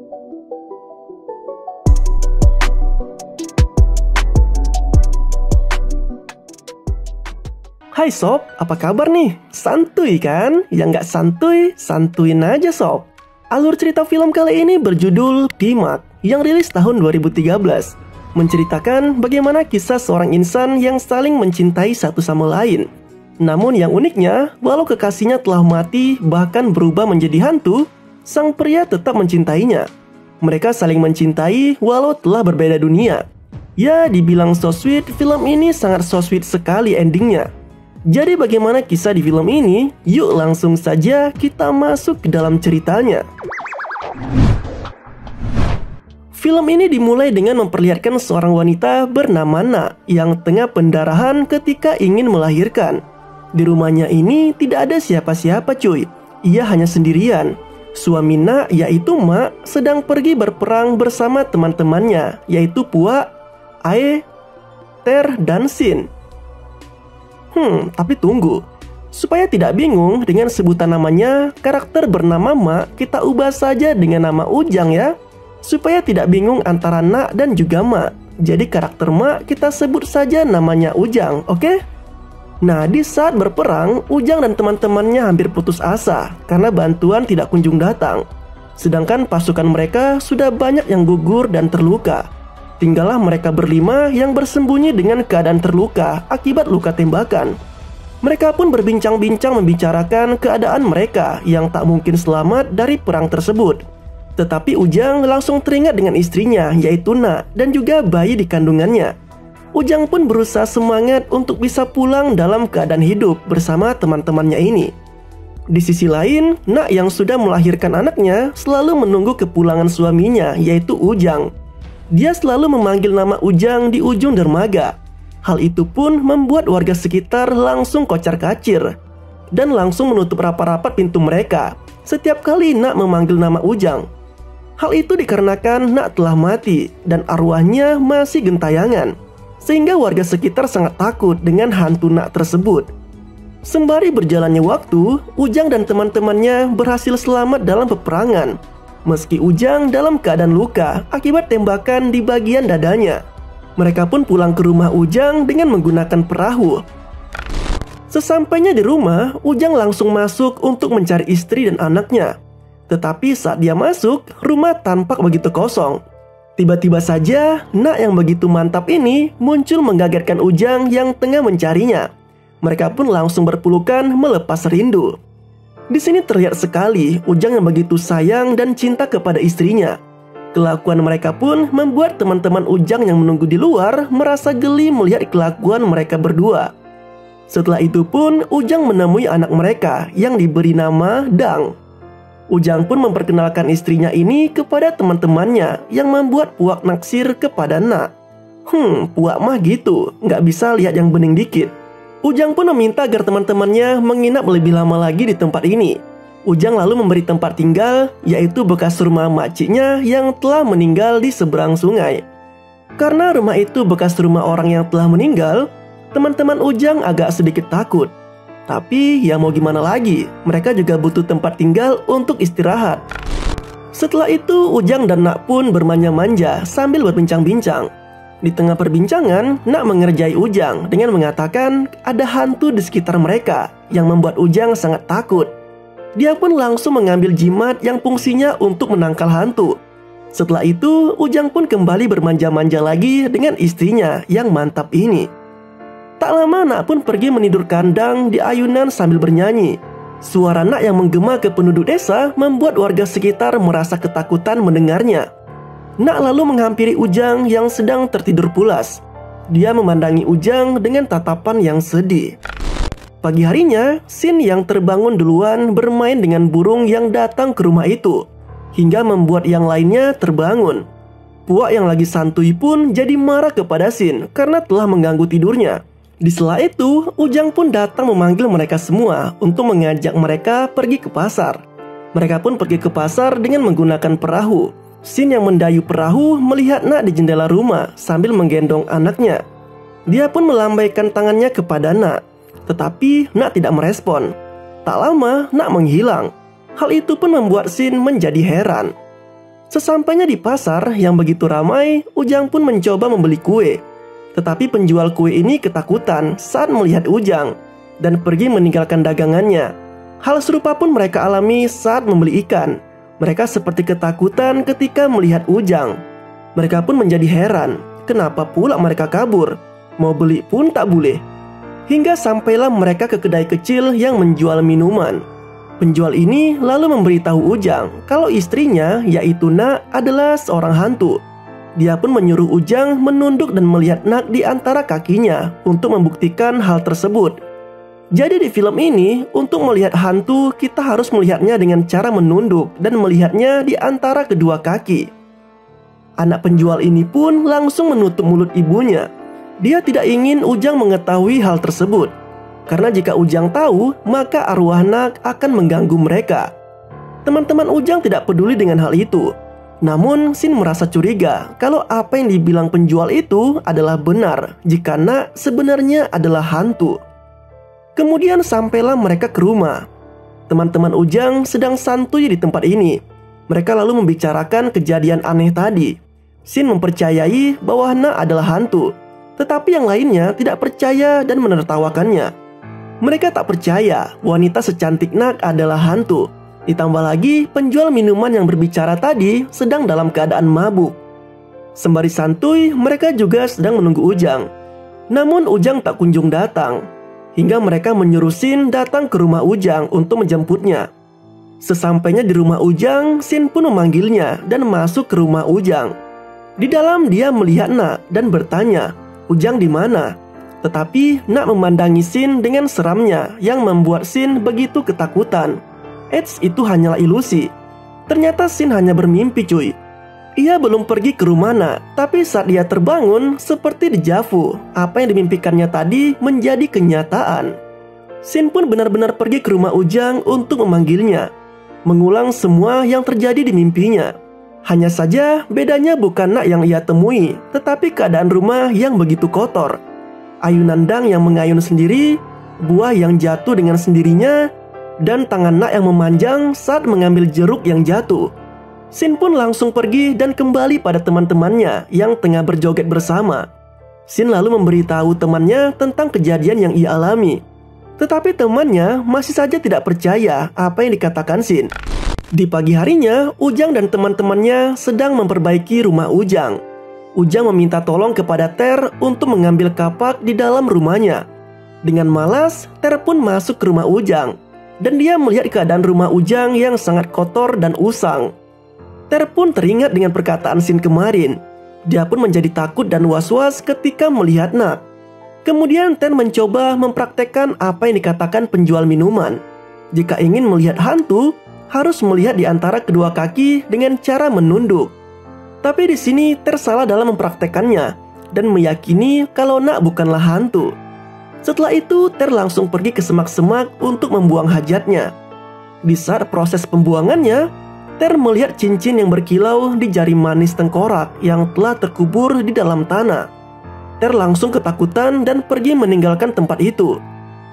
Hai sob, apa kabar nih? Santuy kan? Yang nggak santuy, santuin aja sob. Alur cerita film kali ini berjudul Pimak yang rilis tahun 2013. Menceritakan bagaimana kisah seorang insan yang saling mencintai satu sama lain. Namun yang uniknya, walau kekasihnya telah mati bahkan berubah menjadi hantu, sang pria tetap mencintainya. Mereka saling mencintai walau telah berbeda dunia. Ya, dibilang so sweet, film ini sangat so sweet sekali endingnya. Jadi bagaimana kisah di film ini? Yuk langsung saja kita masuk ke dalam ceritanya. Film ini dimulai dengan memperlihatkan seorang wanita bernama Na yang tengah pendarahan ketika ingin melahirkan. Di rumahnya ini tidak ada siapa-siapa cuy. Ia hanya sendirian. Suami Na yaitu Ma sedang pergi berperang bersama teman-temannya yaitu Puak, Ae, Ter, dan Sin. Tapi tunggu. Supaya tidak bingung dengan sebutan namanya, karakter bernama Ma kita ubah saja dengan nama Ujang ya. Supaya tidak bingung antara Na dan juga Ma. Jadi karakter Ma kita sebut saja namanya Ujang, oke? Nah, di saat berperang, Ujang dan teman-temannya hampir putus asa karena bantuan tidak kunjung datang. Sedangkan pasukan mereka sudah banyak yang gugur dan terluka. Tinggallah mereka berlima yang bersembunyi dengan keadaan terluka akibat luka tembakan. Mereka pun berbincang-bincang membicarakan keadaan mereka yang tak mungkin selamat dari perang tersebut. Tetapi Ujang langsung teringat dengan istrinya yaitu Na dan juga bayi di kandungannya. Ujang pun berusaha semangat untuk bisa pulang dalam keadaan hidup bersama teman-temannya ini. Di sisi lain, Na yang sudah melahirkan anaknya selalu menunggu kepulangan suaminya yaitu Ujang. Dia selalu memanggil nama Ujang di ujung dermaga. Hal itu pun membuat warga sekitar langsung kocar-kacir dan langsung menutup rapat-rapat pintu mereka setiap kali Na memanggil nama Ujang. Hal itu dikarenakan Na telah mati dan arwahnya masih gentayangan, sehingga warga sekitar sangat takut dengan hantu Na tersebut. Sembari berjalannya waktu, Ujang dan teman-temannya berhasil selamat dalam peperangan. Meski Ujang dalam keadaan luka akibat tembakan di bagian dadanya. Mereka pun pulang ke rumah Ujang dengan menggunakan perahu. Sesampainya di rumah, Ujang langsung masuk untuk mencari istri dan anaknya. Tetapi saat dia masuk, rumah tampak begitu kosong. Tiba-tiba saja, Na yang begitu mantap ini muncul mengagetkan Ujang yang tengah mencarinya. Mereka pun langsung berpelukan melepas rindu. Di sini terlihat sekali Ujang yang begitu sayang dan cinta kepada istrinya. Kelakuan mereka pun membuat teman-teman Ujang yang menunggu di luar merasa geli melihat kelakuan mereka berdua. Setelah itu pun Ujang menemui anak mereka yang diberi nama Dang. Ujang pun memperkenalkan istrinya ini kepada teman-temannya yang membuat Puak naksir kepada Na. Puak mah gitu, nggak bisa lihat yang bening dikit. Ujang pun meminta agar teman-temannya menginap lebih lama lagi di tempat ini. Ujang lalu memberi tempat tinggal, yaitu bekas rumah makciknya yang telah meninggal di seberang sungai. Karena rumah itu bekas rumah orang yang telah meninggal, teman-teman Ujang agak sedikit takut. Tapi ya mau gimana lagi, mereka juga butuh tempat tinggal untuk istirahat. Setelah itu Ujang dan Na pun bermanja-manja sambil berbincang-bincang. Di tengah perbincangan, Na mengerjai Ujang dengan mengatakan ada hantu di sekitar mereka yang membuat Ujang sangat takut. Dia pun langsung mengambil jimat yang fungsinya untuk menangkal hantu. Setelah itu, Ujang pun kembali bermanja-manja lagi dengan istrinya yang mantap ini. Tak lama Na pun pergi menidur kandang di ayunan sambil bernyanyi. Suara Na yang menggema ke penduduk desa membuat warga sekitar merasa ketakutan mendengarnya. Na lalu menghampiri Ujang yang sedang tertidur pulas. Dia memandangi Ujang dengan tatapan yang sedih. Pagi harinya, Sin yang terbangun duluan bermain dengan burung yang datang ke rumah itu, hingga membuat yang lainnya terbangun. Puak yang lagi santuy pun jadi marah kepada Sin karena telah mengganggu tidurnya. Di sela itu, Ujang pun datang memanggil mereka semua untuk mengajak mereka pergi ke pasar. Mereka pun pergi ke pasar dengan menggunakan perahu. Sin yang mendayu perahu melihat Na di jendela rumah sambil menggendong anaknya. Dia pun melambaikan tangannya kepada Na, tetapi Na tidak merespon. Tak lama Na menghilang. Hal itu pun membuat Sin menjadi heran. Sesampainya di pasar yang begitu ramai, Ujang pun mencoba membeli kue. Tetapi penjual kue ini ketakutan saat melihat Ujang dan pergi meninggalkan dagangannya. Hal serupa pun mereka alami saat membeli ikan. Mereka seperti ketakutan ketika melihat Ujang. Mereka pun menjadi heran, kenapa pula mereka kabur? Mau beli pun tak boleh. Hingga sampailah mereka ke kedai kecil yang menjual minuman. Penjual ini lalu memberitahu Ujang kalau istrinya, yaitu Nak, adalah seorang hantu. Dia pun menyuruh Ujang menunduk dan melihat Nak di antara kakinya untuk membuktikan hal tersebut. Jadi di film ini, untuk melihat hantu kita harus melihatnya dengan cara menunduk dan melihatnya di antara kedua kaki. Anak penjual ini pun langsung menutup mulut ibunya. Dia tidak ingin Ujang mengetahui hal tersebut. Karena jika Ujang tahu, maka arwah Nak akan mengganggu mereka. Teman-teman Ujang tidak peduli dengan hal itu. Namun, Sin merasa curiga kalau apa yang dibilang penjual itu adalah benar jika Nak sebenarnya adalah hantu. Kemudian sampailah mereka ke rumah. Teman-teman Ujang sedang santuy di tempat ini. Mereka lalu membicarakan kejadian aneh tadi. Sin mempercayai bahwa Nak adalah hantu, tetapi yang lainnya tidak percaya dan menertawakannya. Mereka tak percaya wanita secantik Nak adalah hantu. Ditambah lagi penjual minuman yang berbicara tadi sedang dalam keadaan mabuk. Sembari santuy, mereka juga sedang menunggu Ujang. Namun Ujang tak kunjung datang. Hingga mereka menyuruh Sin datang ke rumah Ujang untuk menjemputnya. Sesampainya di rumah Ujang, Sin pun memanggilnya dan masuk ke rumah Ujang. Di dalam dia melihat Nak dan bertanya, "Ujang di mana?" Tetapi Nak memandangi Sin dengan seramnya yang membuat Sin begitu ketakutan. Eits, itu hanyalah ilusi. Ternyata Sin hanya bermimpi cuy. Ia belum pergi ke rumah Nak, tapi saat dia terbangun seperti dejavu, apa yang dimimpikannya tadi menjadi kenyataan. Sin pun benar-benar pergi ke rumah Ujang untuk memanggilnya, mengulang semua yang terjadi di mimpinya. Hanya saja bedanya bukan Nak yang ia temui, tetapi keadaan rumah yang begitu kotor. Ayunan dang yang mengayun sendiri, buah yang jatuh dengan sendirinya, dan tangan Nak yang memanjang saat mengambil jeruk yang jatuh. Sin pun langsung pergi dan kembali pada teman-temannya yang tengah berjoget bersama. Sin lalu memberitahu temannya tentang kejadian yang ia alami. Tetapi temannya masih saja tidak percaya apa yang dikatakan Sin. Di pagi harinya, Ujang dan teman-temannya sedang memperbaiki rumah Ujang. Ujang meminta tolong kepada Ter untuk mengambil kapak di dalam rumahnya. Dengan malas, Ter pun masuk ke rumah Ujang. Dan dia melihat keadaan rumah Ujang yang sangat kotor dan usang. Ter pun teringat dengan perkataan Sin kemarin. Dia pun menjadi takut dan was-was ketika melihat Nak. Kemudian Ter mencoba mempraktekkan apa yang dikatakan penjual minuman. Jika ingin melihat hantu, harus melihat di antara kedua kaki dengan cara menunduk. Tapi di sini Ter salah dalam mempraktekannya dan meyakini kalau Nak bukanlah hantu. Setelah itu Ter langsung pergi ke semak-semak untuk membuang hajatnya. Di saat proses pembuangannya, Ter melihat cincin yang berkilau di jari manis tengkorak yang telah terkubur di dalam tanah. Ter langsung ketakutan dan pergi meninggalkan tempat itu.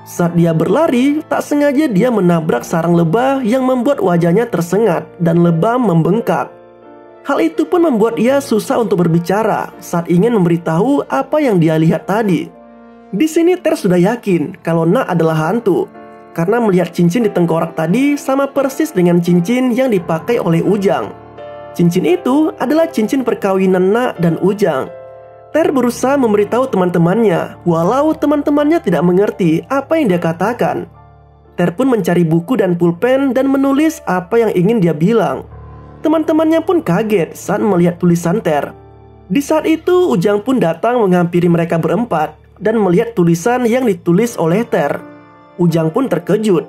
Saat dia berlari, tak sengaja dia menabrak sarang lebah yang membuat wajahnya tersengat dan lebam membengkak. Hal itu pun membuat ia susah untuk berbicara saat ingin memberitahu apa yang dia lihat tadi. Di sini Ter sudah yakin kalau Nak adalah hantu, karena melihat cincin di tengkorak tadi sama persis dengan cincin yang dipakai oleh Ujang. Cincin itu adalah cincin perkawinan Nak dan Ujang. Ter berusaha memberitahu teman-temannya, walau teman-temannya tidak mengerti apa yang dia katakan. Ter pun mencari buku dan pulpen dan menulis apa yang ingin dia bilang. Teman-temannya pun kaget saat melihat tulisan Ter. Di saat itu Ujang pun datang menghampiri mereka berempat dan melihat tulisan yang ditulis oleh Ter. Ujang pun terkejut.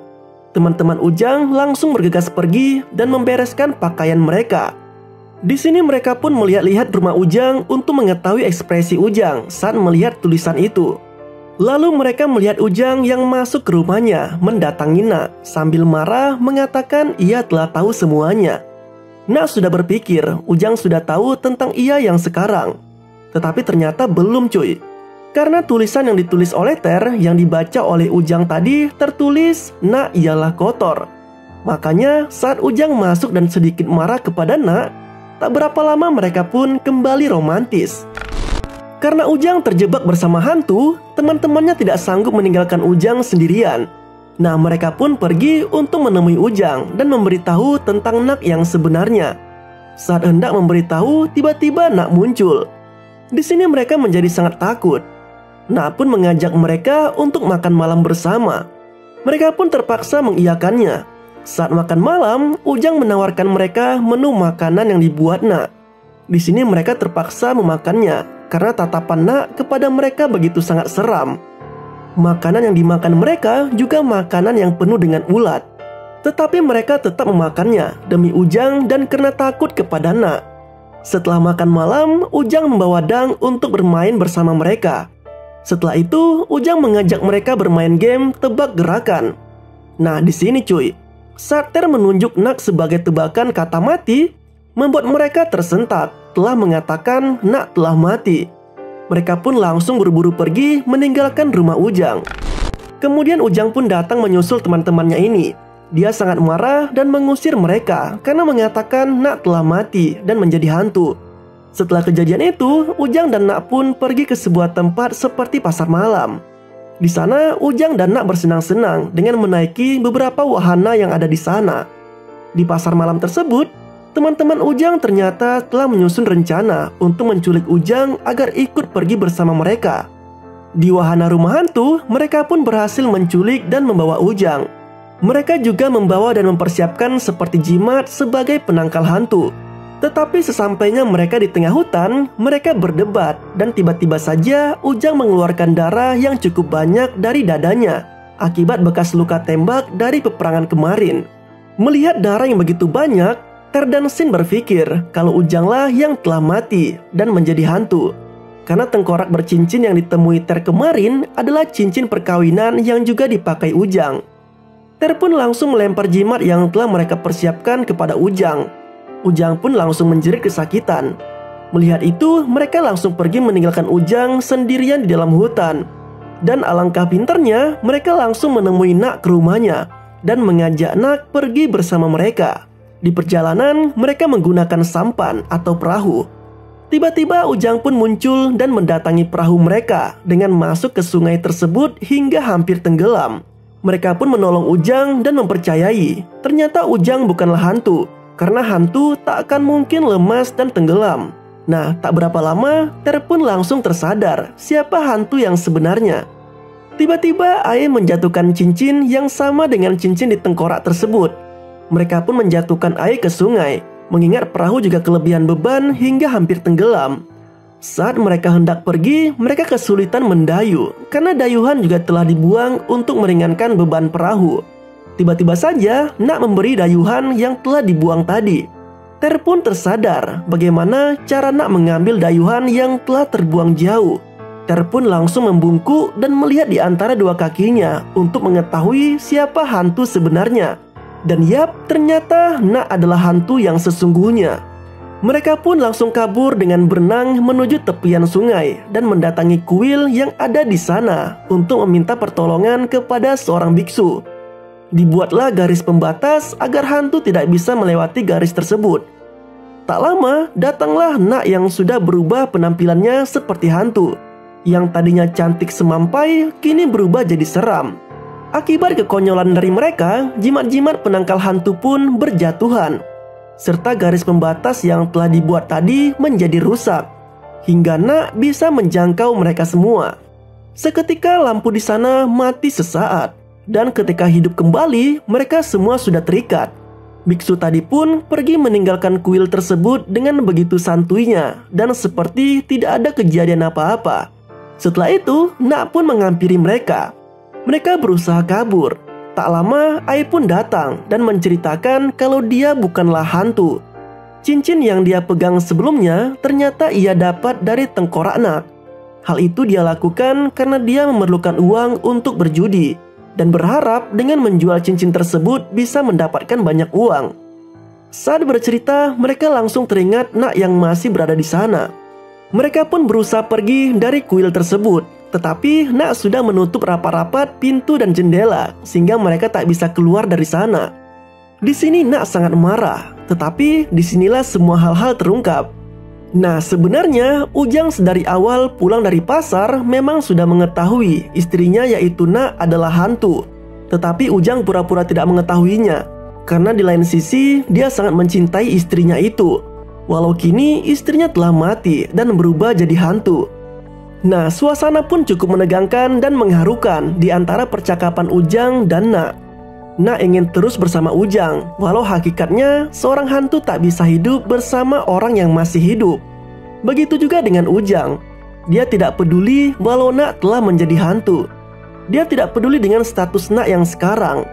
Teman-teman Ujang langsung bergegas pergi dan membereskan pakaian mereka. Di sini mereka pun melihat-lihat rumah Ujang untuk mengetahui ekspresi Ujang saat melihat tulisan itu. Lalu mereka melihat Ujang yang masuk ke rumahnya mendatangi Nak sambil marah mengatakan ia telah tahu semuanya. Nak sudah berpikir Ujang sudah tahu tentang ia yang sekarang. Tetapi ternyata belum cuy. Karena tulisan yang ditulis oleh Ter yang dibaca oleh Ujang tadi tertulis Nak ialah kotor. Makanya saat Ujang masuk dan sedikit marah kepada Nak, Tak berapa lama mereka pun kembali romantis. Karena Ujang terjebak bersama hantu, teman-temannya tidak sanggup meninggalkan Ujang sendirian. Nah, mereka pun pergi untuk menemui Ujang dan memberitahu tentang Nak yang sebenarnya. Saat hendak memberitahu, tiba-tiba Nak muncul. Di sini mereka menjadi sangat takut. Nak pun mengajak mereka untuk makan malam bersama. Mereka pun terpaksa mengiyakannya. Saat makan malam, Ujang menawarkan mereka menu makanan yang dibuat Nak. Di sini mereka terpaksa memakannya karena tatapan Nak kepada mereka begitu sangat seram. Makanan yang dimakan mereka juga makanan yang penuh dengan ulat. Tetapi mereka tetap memakannya demi Ujang dan karena takut kepada Nak. Setelah makan malam, Ujang membawa Dang untuk bermain bersama mereka. Setelah itu, Ujang mengajak mereka bermain game tebak gerakan. Nah, di sini cuy, saat Ter menunjuk Nak sebagai tebakan kata mati, membuat mereka tersentak telah mengatakan Nak telah mati. Mereka pun langsung buru-buru pergi meninggalkan rumah Ujang. Kemudian Ujang pun datang menyusul teman-temannya ini. Dia sangat marah dan mengusir mereka karena mengatakan Nak telah mati dan menjadi hantu. Setelah kejadian itu, Ujang dan Nak pun pergi ke sebuah tempat seperti pasar malam. Di sana, Ujang dan Nak bersenang-senang dengan menaiki beberapa wahana yang ada di sana. Di pasar malam tersebut, teman-teman Ujang ternyata telah menyusun rencana untuk menculik Ujang agar ikut pergi bersama mereka. Di wahana rumah hantu, mereka pun berhasil menculik dan membawa Ujang. Mereka juga membawa dan mempersiapkan seperti jimat sebagai penangkal hantu. Tetapi sesampainya mereka di tengah hutan, mereka berdebat dan tiba-tiba saja Ujang mengeluarkan darah yang cukup banyak dari dadanya akibat bekas luka tembak dari peperangan kemarin. Melihat darah yang begitu banyak, Ter dan Sin berpikir kalau Ujanglah yang telah mati dan menjadi hantu. Karena tengkorak bercincin yang ditemui Ter kemarin adalah cincin perkawinan yang juga dipakai Ujang. Ter pun langsung melempar jimat yang telah mereka persiapkan kepada Ujang. Ujang pun langsung menjerit kesakitan. Melihat itu, mereka langsung pergi meninggalkan Ujang sendirian di dalam hutan. Dan alangkah pintarnya, mereka langsung menemui Nak ke rumahnya dan mengajak Nak pergi bersama mereka. Di perjalanan, mereka menggunakan sampan atau perahu. Tiba-tiba Ujang pun muncul dan mendatangi perahu mereka dengan masuk ke sungai tersebut hingga hampir tenggelam. Mereka pun menolong Ujang dan mempercayai ternyata Ujang bukanlah hantu. Karena hantu tak akan mungkin lemas dan tenggelam. Nah, tak berapa lama, Ter pun langsung tersadar siapa hantu yang sebenarnya. Tiba-tiba Ae menjatuhkan cincin yang sama dengan cincin di tengkorak tersebut. Mereka pun menjatuhkan Ae ke sungai, mengingat perahu juga kelebihan beban hingga hampir tenggelam. Saat mereka hendak pergi, mereka kesulitan mendayu karena dayuhan juga telah dibuang untuk meringankan beban perahu. Tiba-tiba saja Nak memberi dayuhan yang telah dibuang tadi. Ter pun tersadar bagaimana cara Nak mengambil dayuhan yang telah terbuang jauh. Ter pun langsung membungkuk dan melihat di antara dua kakinya untuk mengetahui siapa hantu sebenarnya. Dan yap, ternyata Nak adalah hantu yang sesungguhnya. Mereka pun langsung kabur dengan berenang menuju tepian sungai dan mendatangi kuil yang ada di sana untuk meminta pertolongan kepada seorang biksu. Dibuatlah garis pembatas agar hantu tidak bisa melewati garis tersebut. Tak lama, datanglah Nak yang sudah berubah penampilannya seperti hantu. Yang tadinya cantik semampai, kini berubah jadi seram. Akibat kekonyolan dari mereka, jimat-jimat penangkal hantu pun berjatuhan. Serta garis pembatas yang telah dibuat tadi menjadi rusak. Hingga Nak bisa menjangkau mereka semua. Seketika lampu di sana mati sesaat. Dan ketika hidup kembali, mereka semua sudah terikat. Biksu tadi pun pergi meninggalkan kuil tersebut dengan begitu santuinya dan seperti tidak ada kejadian apa-apa. Setelah itu, Nak pun menghampiri mereka. Mereka berusaha kabur. Tak lama, Ai pun datang dan menceritakan kalau dia bukanlah hantu. Cincin yang dia pegang sebelumnya ternyata ia dapat dari tengkorak Nak. Hal itu dia lakukan karena dia memerlukan uang untuk berjudi dan berharap dengan menjual cincin tersebut bisa mendapatkan banyak uang. Saat bercerita, mereka langsung teringat Nak yang masih berada di sana. Mereka pun berusaha pergi dari kuil tersebut, tetapi Nak sudah menutup rapat-rapat pintu dan jendela sehingga mereka tak bisa keluar dari sana. Di sini Nak sangat marah, tetapi disinilah semua hal-hal terungkap. Nah, sebenarnya Ujang sedari awal pulang dari pasar memang sudah mengetahui istrinya yaitu Nak adalah hantu. Tetapi Ujang pura-pura tidak mengetahuinya, karena di lain sisi dia sangat mencintai istrinya itu. Walau kini istrinya telah mati dan berubah jadi hantu. Nah, suasana pun cukup menegangkan dan mengharukan di antara percakapan Ujang dan Nak. Nak ingin terus bersama Ujang, walau hakikatnya seorang hantu tak bisa hidup bersama orang yang masih hidup. Begitu juga dengan Ujang. Dia tidak peduli walau Nak telah menjadi hantu. Dia tidak peduli dengan status Nak yang sekarang.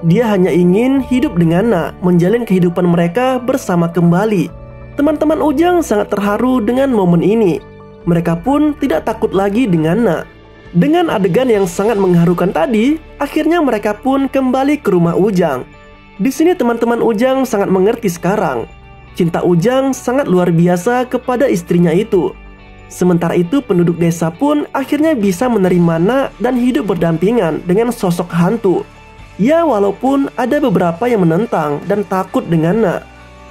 Dia hanya ingin hidup dengan Nak, menjalin kehidupan mereka bersama kembali. Teman-teman Ujang sangat terharu dengan momen ini. Mereka pun tidak takut lagi dengan Nak. Dengan adegan yang sangat mengharukan tadi, akhirnya mereka pun kembali ke rumah Ujang. Di sini teman-teman Ujang sangat mengerti sekarang. Cinta Ujang sangat luar biasa kepada istrinya itu. Sementara itu penduduk desa pun akhirnya bisa menerima Nak dan hidup berdampingan dengan sosok hantu. Ya, walaupun ada beberapa yang menentang dan takut dengan Nak.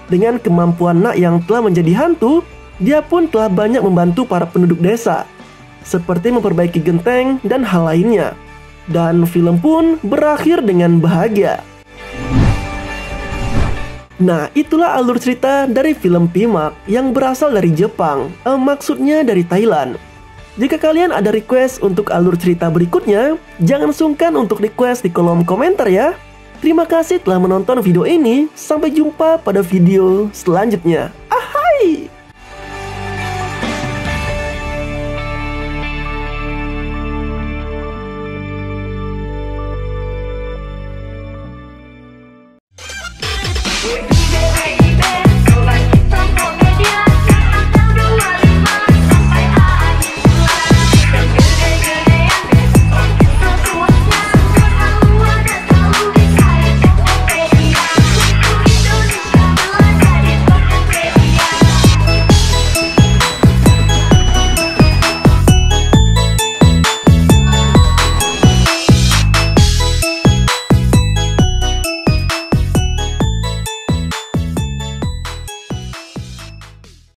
Dengan kemampuan Nak yang telah menjadi hantu, dia pun telah banyak membantu para penduduk desa, seperti memperbaiki genteng dan hal lainnya. Dan film pun berakhir dengan bahagia. Nah, itulah alur cerita dari film Pimak yang berasal dari Jepang, maksudnya dari Thailand. Jika kalian ada request untuk alur cerita berikutnya, jangan sungkan untuk request di kolom komentar ya. Terima kasih telah menonton video ini, sampai jumpa pada video selanjutnya.